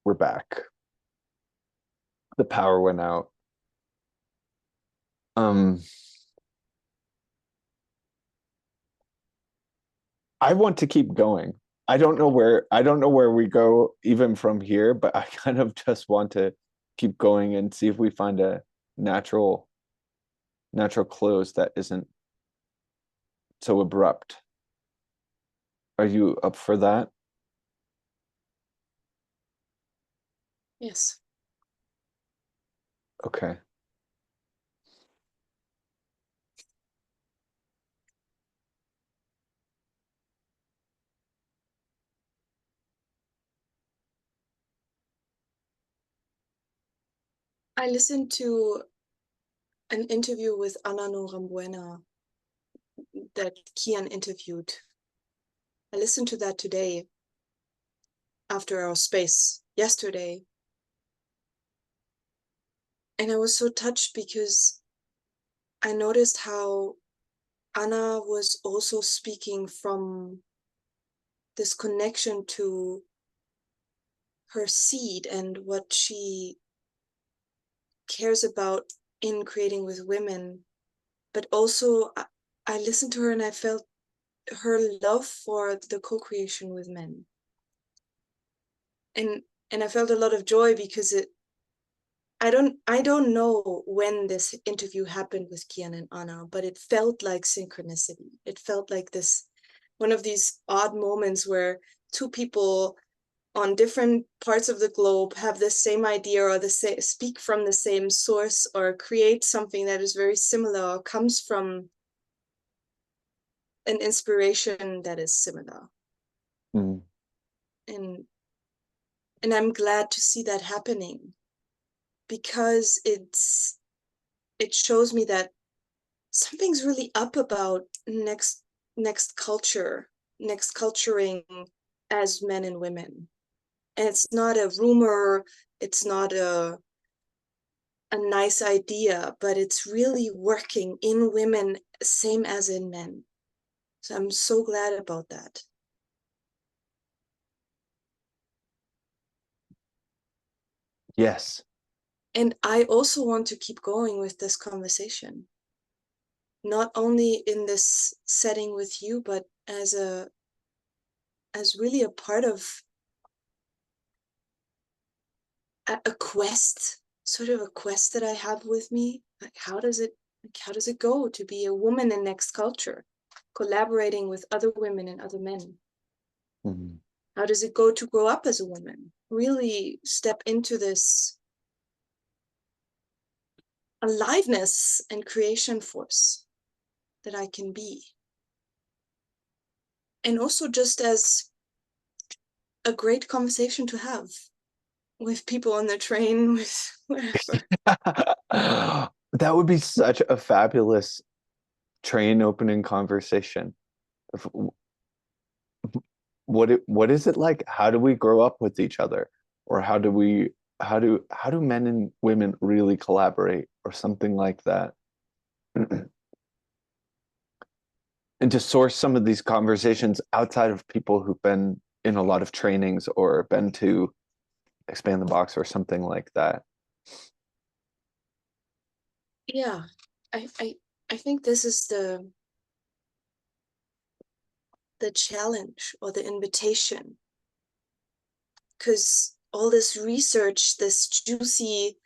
we're back. The power went out. I want to keep going. I don't know where we go even from here, but I kind of just want to keep going and see if we find a natural close that isn't so abrupt. Are you up for that? Yes. Okay. I listened to an interview with Ana Norambuena that Kian interviewed. I listened to that today after our space yesterday. And I was so touched because I noticed how Anna was also speaking from this connection to her seed and what she cares about in creating with women. But also I listened to her and I felt her love for the co-creation with men. And I felt a lot of joy because I don't know when this interview happened with Kian and Anna, but it felt like synchronicity. It felt like this one of these odd moments where two people on different parts of the globe have the same idea or speak from the same source or create something that is very similar or comes from an inspiration that is similar. Mm. And I'm glad to see that happening because it shows me that something's really up about next culturing as men and women. And it's not a rumor, it's not a nice idea, but it's really working in women, same as in men. So I'm so glad about that. Yes. And I also want to keep going with this conversation, not only in this setting with you, but as really a part of a quest, sort of a quest that I have with me. Like how does it go to be a woman in next culture, collaborating with other women and other men? Mm-hmm. How does it go to grow up as a woman? Really step into this aliveness and creation force that I can be. And also just as a great conversation to have with people on the train, with wherever. That would be such a fabulous train opening conversation. What is it like? How do we grow up with each other? Or how do men and women really collaborate or something like that? And to source some of these conversations outside of people who've been in a lot of trainings or been to Expand the Box or something like that. Yeah, I think this is the challenge or the invitation, because all this research, this juicy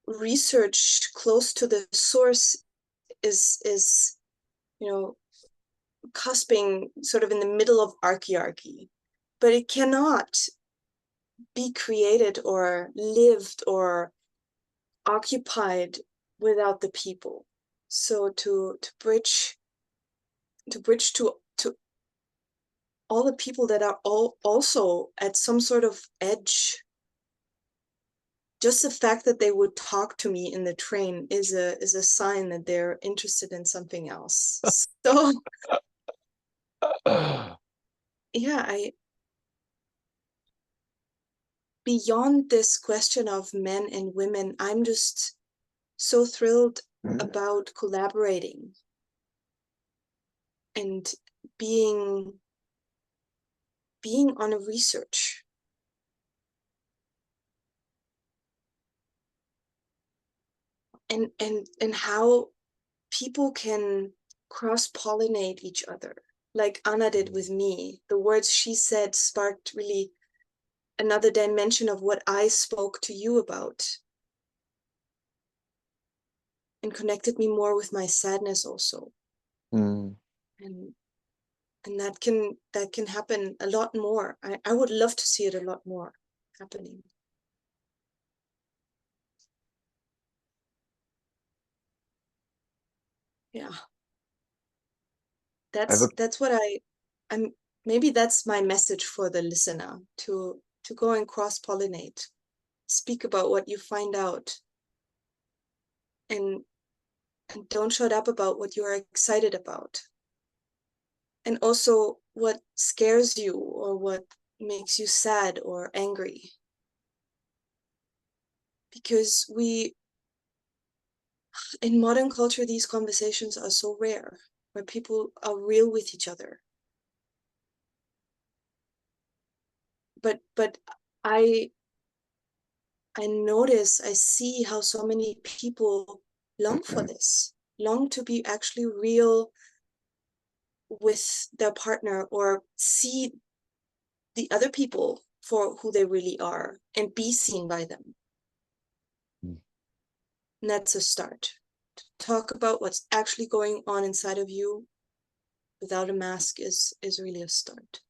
research close to the source is cusping sort of in the middle of archiarchy, but it cannot be created or lived or occupied without the people. So to bridge to all the people that are all also at some sort of edge, just the fact that they would talk to me in the train is a sign that they're interested in something else. So yeah, beyond this question of men and women, I'm just so thrilled about collaborating and being on a research. and how people can cross-pollinate each other, like Anna did with me. The words she said sparked really another dimension of what I spoke to you about, and connected me more with my sadness also. Mm. And that can happen a lot more. I would love to see it a lot more happening. Yeah. I have a That's what I'm maybe that's my message for the listener, to go and cross-pollinate, speak about what you find out, and don't shut up about what you are excited about, and also what scares you or what makes you sad or angry, because we in modern culture these conversations are so rare, where people are real with each other. But I notice, I see how so many people long for this, long to be actually real with their partner, or see the other people for who they really are and be seen by them. And that's a start. To talk about what's actually going on inside of you without a mask is really a start.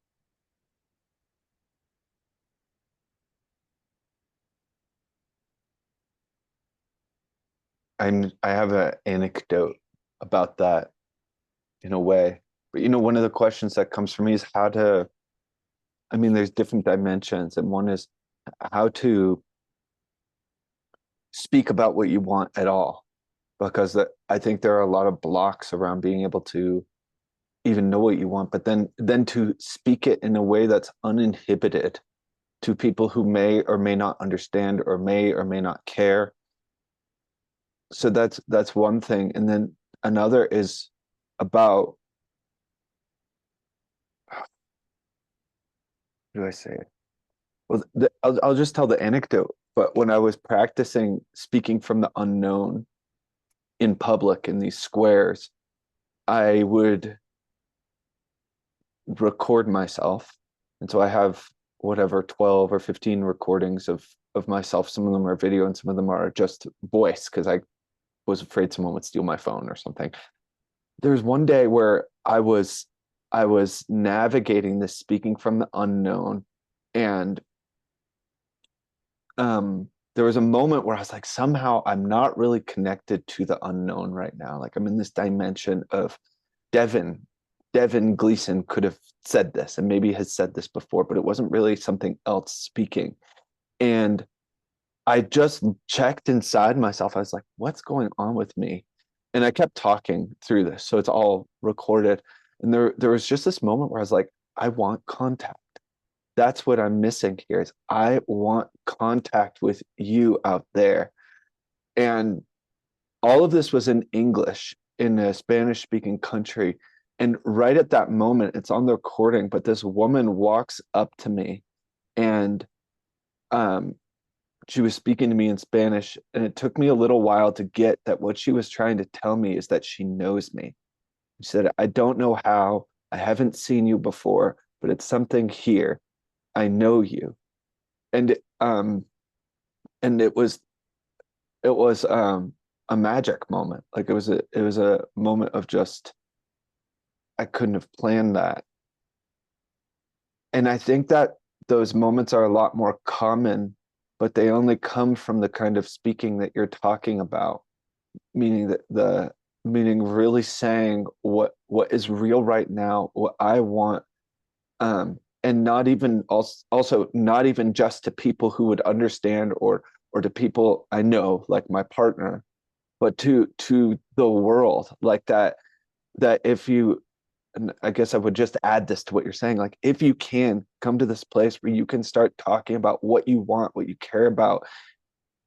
I have an anecdote about that in a way. But one of the questions that comes for me is how to, I mean, there's different dimensions, and one is how to speak about what you want at all. Because I think there are a lot of blocks around being able to even know what you want, but then to speak it in a way that's uninhibited to people who may or may not understand or may not care. So that's one thing. And then another is about, how do I say it? Well, I'll just tell the anecdote. But when I was practicing speaking from the unknown in public in these squares, I would record myself. And so I have whatever 12 or 15 recordings of myself. Some of them are video and some of them are just voice, because I was afraid someone would steal my phone or something. There was one day where I was navigating this speaking from the unknown, and there was a moment where I was like, somehow I'm not really connected to the unknown right now. Like I'm in this dimension of Devin. Devin Gleeson could have said this and maybe has said this before, but it wasn't really something else speaking. And I just checked inside myself. I was like, what's going on with me? And I kept talking through this. So it's all recorded. And there was just this moment where I was like, I want contact. That's what I'm missing here is I want contact with you out there. And all of this was in English in a Spanish speaking country. And right at that moment, it's on the recording, but this woman walks up to me, and um, she was speaking to me in Spanish. And it took me a little while to get that what she was trying to tell me is that she knows me. She said, I don't know how, I haven't seen you before, but it's something here. I know you. And and it was a magic moment. Like it was a moment of just, I couldn't have planned that. And I think that those moments are a lot more common, but they only come from the kind of speaking that you're talking about, meaning that the meaning really saying what is real right now, what I want, and not even also not even just to people who would understand, or to people I know, like my partner, but to the world, like that if you, and I guess I would just add this to what you're saying, like if you can come to this place where you can start talking about what you want, what you care about,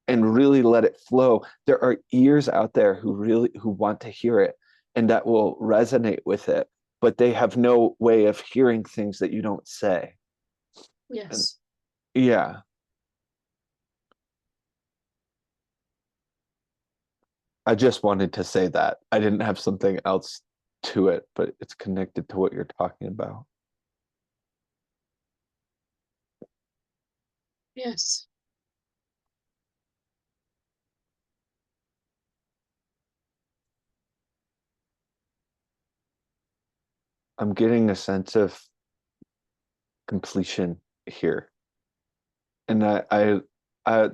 and really let it flow, there are ears out there who want to hear it and that will resonate with it, but they have no way of hearing things that you don't say. And Yes. yeah. I just wanted to say that. I didn't have something else to it, but it's connected to what you're talking about. Yes. I'm getting a sense of completion here. And I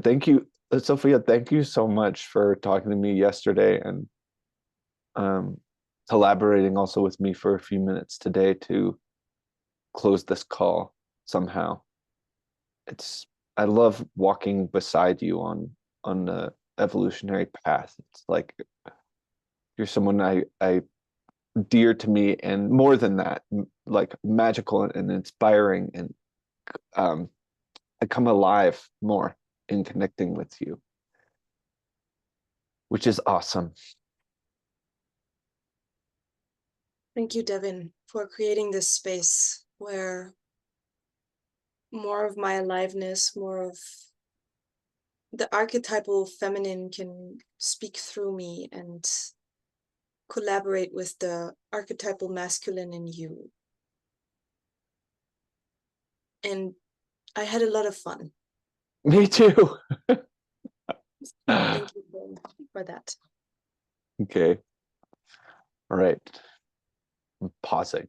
thank you, Sophia, thank you so much for talking to me yesterday and um, collaborating also with me for a few minutes today to close this call somehow. It's I love walking beside you on the evolutionary path. It's like you're someone I dear to me, and more than that, like magical and inspiring, and um, I come alive more in connecting with you, which is awesome. Thank you, Devin, for creating this space where more of my aliveness, more of the archetypal feminine can speak through me and collaborate with the archetypal masculine in you. And I had a lot of fun. Me too. Thank you for that. Okay. All right. I'm pausing.